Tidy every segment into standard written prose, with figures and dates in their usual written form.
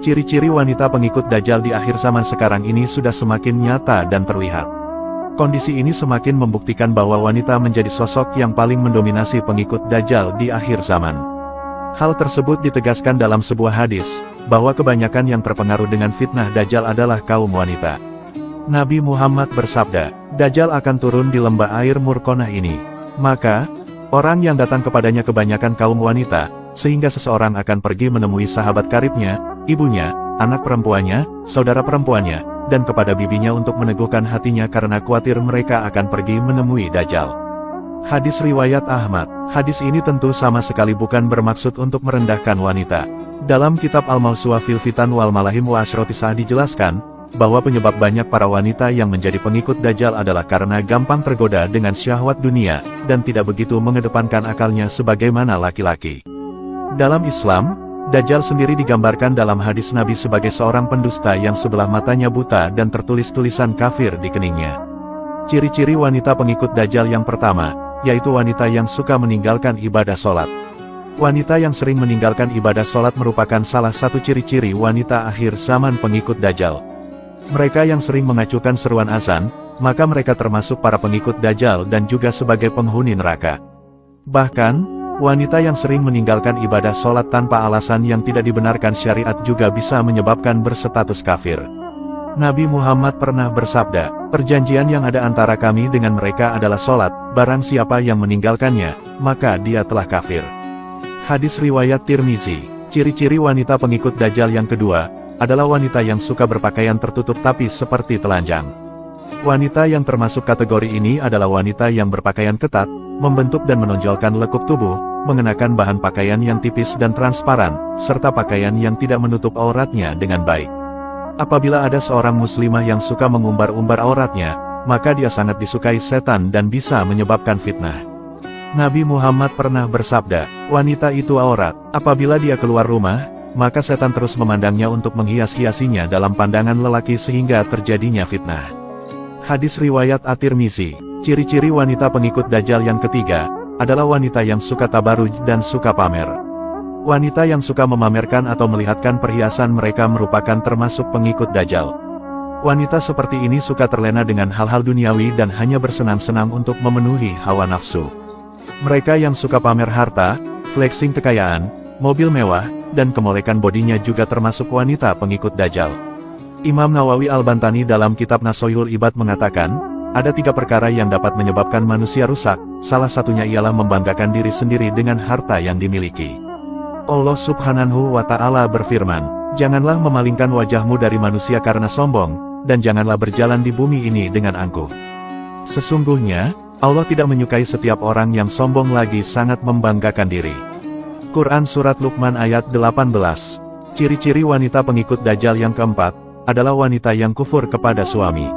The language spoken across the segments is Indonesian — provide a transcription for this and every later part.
Ciri-ciri wanita pengikut Dajjal di akhir zaman sekarang ini sudah semakin nyata dan terlihat. Kondisi ini semakin membuktikan bahwa wanita menjadi sosok yang paling mendominasi pengikut Dajjal di akhir zaman. Hal tersebut ditegaskan dalam sebuah hadis, bahwa kebanyakan yang terpengaruh dengan fitnah Dajjal adalah kaum wanita. Nabi Muhammad bersabda, Dajjal akan turun di lembah air Murkonah ini. Maka, orang yang datang kepadanya kebanyakan kaum wanita, sehingga seseorang akan pergi menemui sahabat karibnya, ibunya, anak perempuannya, saudara perempuannya, dan kepada bibinya untuk meneguhkan hatinya karena khawatir mereka akan pergi menemui Dajjal. Hadis riwayat Ahmad. Hadis ini tentu sama sekali bukan bermaksud untuk merendahkan wanita. Dalam kitab Al-Mawsu'ah fil Fitan wal Malahim wa Ashrotisah dijelaskan, bahwa penyebab banyak para wanita yang menjadi pengikut Dajjal adalah karena gampang tergoda dengan syahwat dunia, dan tidak begitu mengedepankan akalnya sebagaimana laki-laki. Dalam Islam, Dajjal sendiri digambarkan dalam hadis Nabi sebagai seorang pendusta yang sebelah matanya buta dan tertulis tulisan kafir di keningnya. Ciri-ciri wanita pengikut Dajjal yang pertama, yaitu wanita yang suka meninggalkan ibadah sholat. Wanita yang sering meninggalkan ibadah sholat merupakan salah satu ciri-ciri wanita akhir zaman pengikut Dajjal. Mereka yang sering mengacukan seruan azan, maka mereka termasuk para pengikut Dajjal dan juga sebagai penghuni neraka. Bahkan, wanita yang sering meninggalkan ibadah sholat tanpa alasan yang tidak dibenarkan syariat juga bisa menyebabkan berstatus kafir. Nabi Muhammad pernah bersabda, perjanjian yang ada antara kami dengan mereka adalah sholat, barang siapa yang meninggalkannya, maka dia telah kafir. Hadis riwayat Tirmizi. Ciri-ciri wanita pengikut Dajjal yang kedua, adalah wanita yang suka berpakaian tertutup tapi seperti telanjang. Wanita yang termasuk kategori ini adalah wanita yang berpakaian ketat, membentuk dan menonjolkan lekuk tubuh, mengenakan bahan pakaian yang tipis dan transparan, serta pakaian yang tidak menutup auratnya dengan baik. Apabila ada seorang muslimah yang suka mengumbar-umbar auratnya, maka dia sangat disukai setan dan bisa menyebabkan fitnah. Nabi Muhammad pernah bersabda, wanita itu aurat, apabila dia keluar rumah, maka setan terus memandangnya untuk menghias-hiasinya dalam pandangan lelaki sehingga terjadinya fitnah. Hadis riwayat At-Tirmizi. Ciri-ciri wanita pengikut Dajjal yang ketiga, adalah wanita yang suka tabaruj dan suka pamer. Wanita yang suka memamerkan atau melihatkan perhiasan mereka merupakan termasuk pengikut Dajjal. Wanita seperti ini suka terlena dengan hal-hal duniawi dan hanya bersenang-senang untuk memenuhi hawa nafsu. Mereka yang suka pamer harta, flexing kekayaan, mobil mewah, dan kemolekan bodinya juga termasuk wanita pengikut Dajjal. Imam Nawawi Al-Bantani dalam kitab Nasoyul Ibad mengatakan, ada 3 perkara yang dapat menyebabkan manusia rusak, salah satunya ialah membanggakan diri sendiri dengan harta yang dimiliki. Allah Subhanahu wa Ta'ala berfirman, janganlah memalingkan wajahmu dari manusia karena sombong, dan janganlah berjalan di bumi ini dengan angkuh. Sesungguhnya, Allah tidak menyukai setiap orang yang sombong lagi sangat membanggakan diri. Quran Surat Luqman ayat 18. Ciri-ciri wanita pengikut Dajjal yang keempat, adalah wanita yang kufur kepada suami.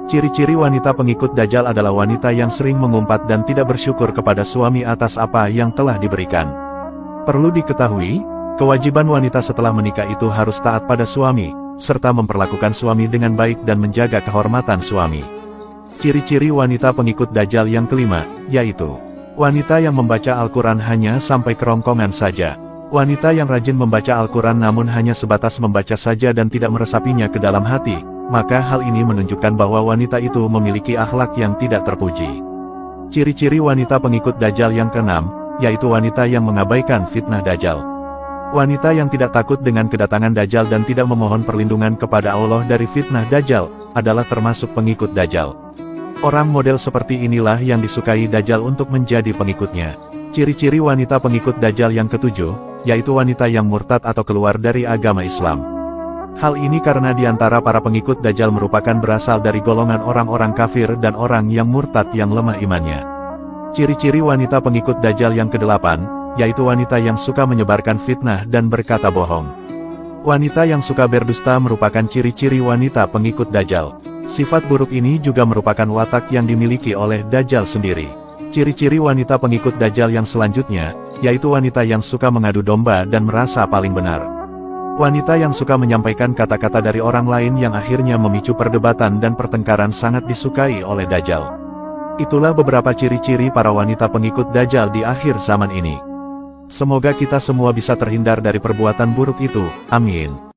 Ciri-ciri wanita pengikut Dajjal adalah wanita yang sering mengumpat dan tidak bersyukur kepada suami atas apa yang telah diberikan. Perlu diketahui, kewajiban wanita setelah menikah itu harus taat pada suami, serta memperlakukan suami dengan baik dan menjaga kehormatan suami. Ciri-ciri wanita pengikut Dajjal yang kelima, yaitu wanita yang membaca Al-Quran hanya sampai kerongkongan saja. Wanita yang rajin membaca Al-Quran namun hanya sebatas membaca saja dan tidak meresapinya ke dalam hati, maka hal ini menunjukkan bahwa wanita itu memiliki akhlak yang tidak terpuji. Ciri-ciri wanita pengikut Dajjal yang keenam, yaitu wanita yang mengabaikan fitnah Dajjal. Wanita yang tidak takut dengan kedatangan Dajjal dan tidak memohon perlindungan kepada Allah dari fitnah Dajjal, adalah termasuk pengikut Dajjal. Orang model seperti inilah yang disukai Dajjal untuk menjadi pengikutnya. Ciri-ciri wanita pengikut Dajjal yang ketujuh, yaitu wanita yang murtad atau keluar dari agama Islam. Hal ini karena di antara para pengikut Dajjal merupakan berasal dari golongan orang-orang kafir dan orang yang murtad yang lemah imannya. Ciri-ciri wanita pengikut Dajjal yang kedelapan, yaitu wanita yang suka menyebarkan fitnah dan berkata bohong. Wanita yang suka berdusta merupakan ciri-ciri wanita pengikut Dajjal. Sifat buruk ini juga merupakan watak yang dimiliki oleh Dajjal sendiri. Ciri-ciri wanita pengikut Dajjal yang selanjutnya, yaitu wanita yang suka mengadu domba dan merasa paling benar. Wanita yang suka menyampaikan kata-kata dari orang lain yang akhirnya memicu perdebatan dan pertengkaran sangat disukai oleh Dajjal. Itulah beberapa ciri-ciri para wanita pengikut Dajjal di akhir zaman ini. Semoga kita semua bisa terhindar dari perbuatan buruk itu, amin.